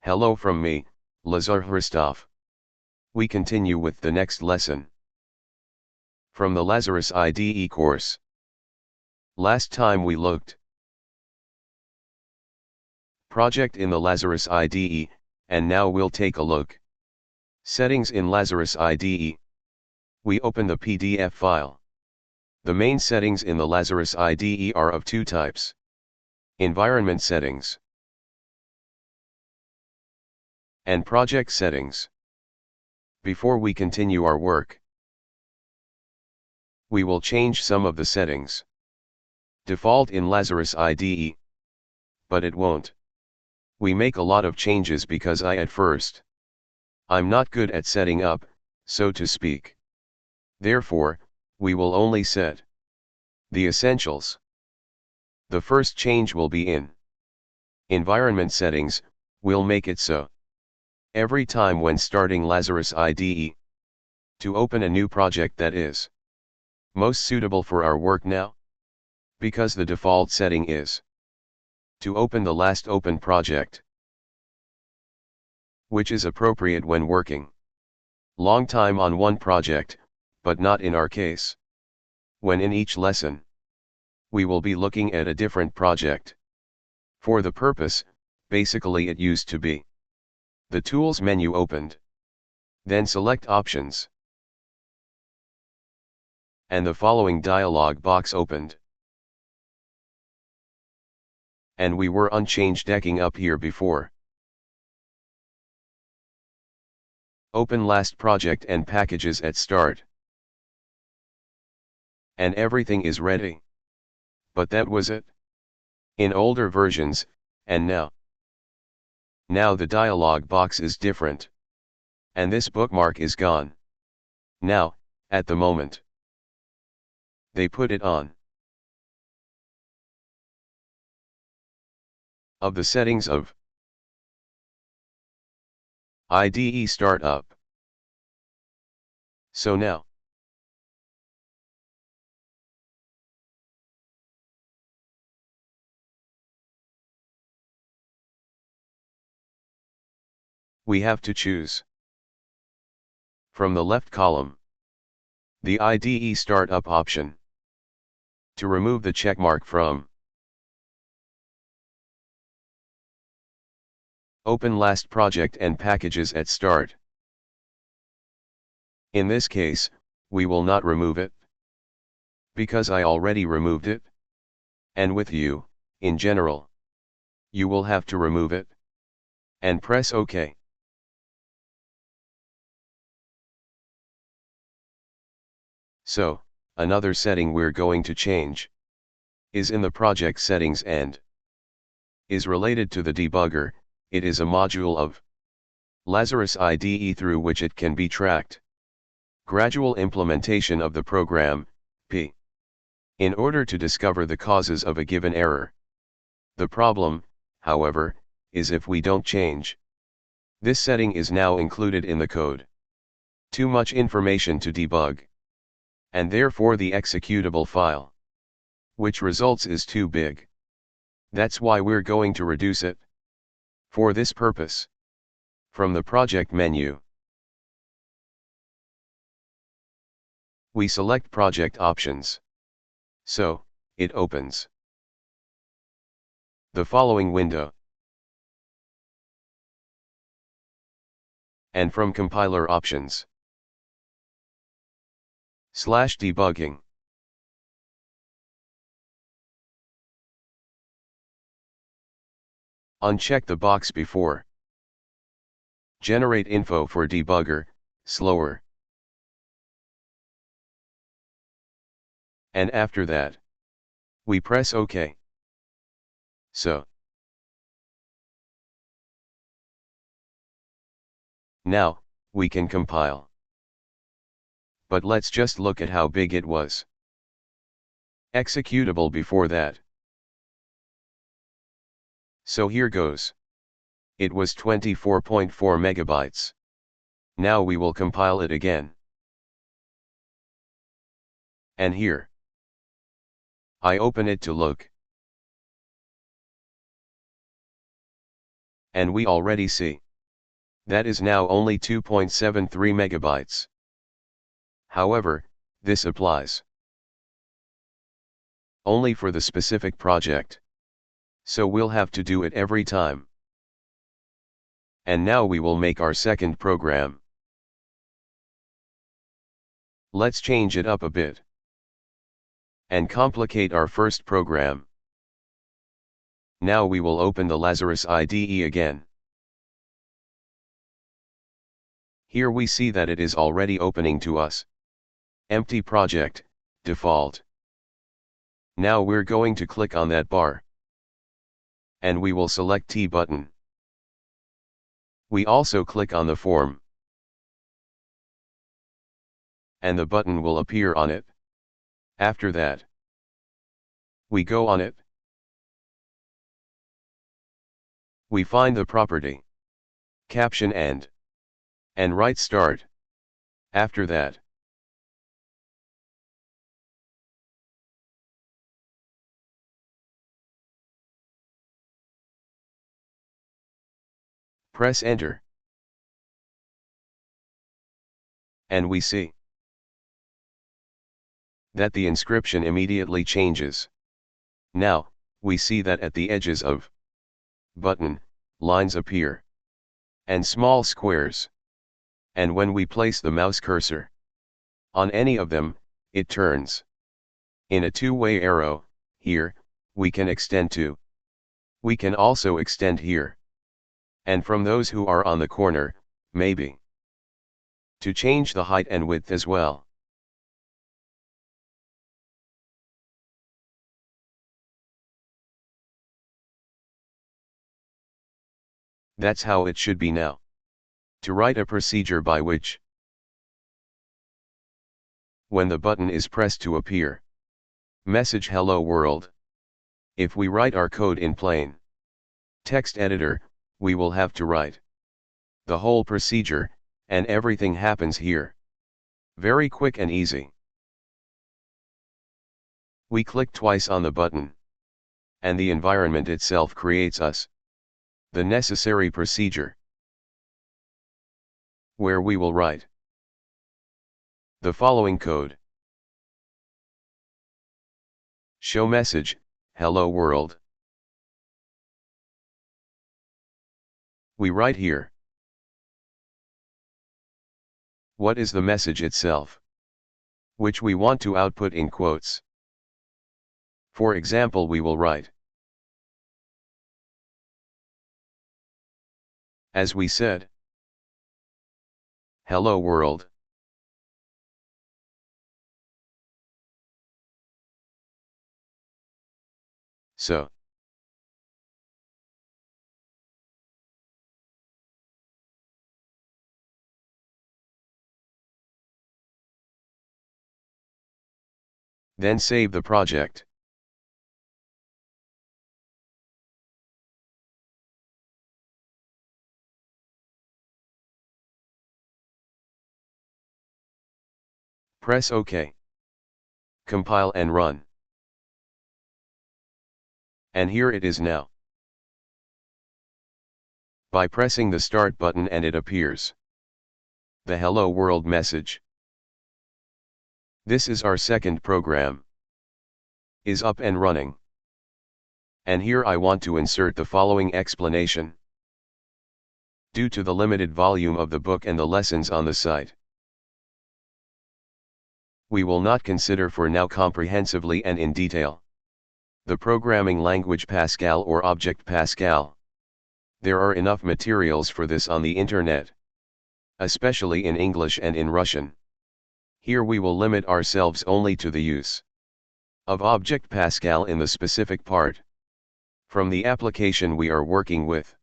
Hello from me, Lazarus. We continue with the next lesson. From the Lazarus IDE course. Last time we looked project in the Lazarus IDE, and now we'll take a look. Settings in Lazarus IDE. We open the PDF file. The main settings in the Lazarus IDE are of two types. Environment settings and project settings. Before we continue our work, we will change some of the settings. Default in Lazarus IDE, but it won't. We make a lot of changes because at first, I'm not good at setting up, so to speak. Therefore, we will only set the essentials. The first change will be in environment settings. We'll make it so every time when starting Lazarus IDE, to open a new project that is most suitable for our work now, because the default setting is to open the last open project, which is appropriate when working long time on one project, but not in our case. When in each lesson, we will be looking at a different project. For the purpose, basically it used to be the Tools menu opened. Then select Options. And the following dialog box opened. And we were unchanged decking up here before. Open last project and packages at start. And everything is ready. But that was it. In older versions, and now the dialog box is different. And this bookmark is gone. Now, at the moment, they put it on. Of the settings of IDE Startup. So now, we have to choose from the left column the IDE Startup option. To remove the checkmark from Open last project and packages at start. In this case, we will not remove it, because I already removed it. And with you, in general, you will have to remove it. And press OK. So, another setting we're going to change is in the project settings and is related to the debugger. It is a module of Lazarus IDE through which it can be tracked. Gradual implementation of the program, P. In order to discover the causes of a given error. The problem, however, is if we don't change. This setting is now included in the code. Too much information to debug. And therefore the executable file, which results, is too big. That's why we're going to reduce it. For this purpose, from the project menu, we select project options. So, it opens the following window. And from compiler options, /debugging. Uncheck the box before. Generate info for debugger, slower. And after that, we press OK. So, now, we can compile. But let's just look at how big it was. Executable before that. So here goes. It was 24.4 megabytes. Now we will compile it again. And here, I open it to look. And we already see that is now only 2.73 megabytes. However, this applies only for the specific project. So we'll have to do it every time. And now we will make our second program. Let's change it up a bit and complicate our first program. Now we will open the Lazarus IDE again. Here we see that it is already opening to us. Empty project, default. Now we're going to click on that bar. And we will select T button. We also click on the form. And the button will appear on it. After that, we go on it. We find the property, caption and write start. After that, press enter. And we see that the inscription immediately changes. Now, we see that at the edges of button, lines appear, and small squares. And when we place the mouse cursor on any of them, it turns. In a two-way arrow, here, we can extend to. We can also extend here. And from those who are on the corner, maybe to change the height and width as well. That's how it should be now. To write a procedure by which, when the button is pressed to appear, message hello world. If we write our code in plain text editor, we will have to write the whole procedure, and everything happens here. Very quick and easy. We click twice on the button, and the environment itself creates us the necessary procedure, where we will write the following code. Show message, hello world. We write here what is the message itself, which we want to output in quotes. For example, we will write, as we said, hello world. So, then save the project. Press OK. Compile and run. And here it is now. By pressing the start button and it appears the hello world message. This is our second program. Is up and running. And here I want to insert the following explanation. Due to the limited volume of the book and the lessons on the site, we will not consider for now comprehensively and in detail the programming language Pascal or Object Pascal. There are enough materials for this on the internet, especially in English and in Russian. Here we will limit ourselves only to the use of Object Pascal in the specific part from the application we are working with.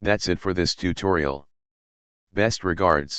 That's it for this tutorial. Best regards.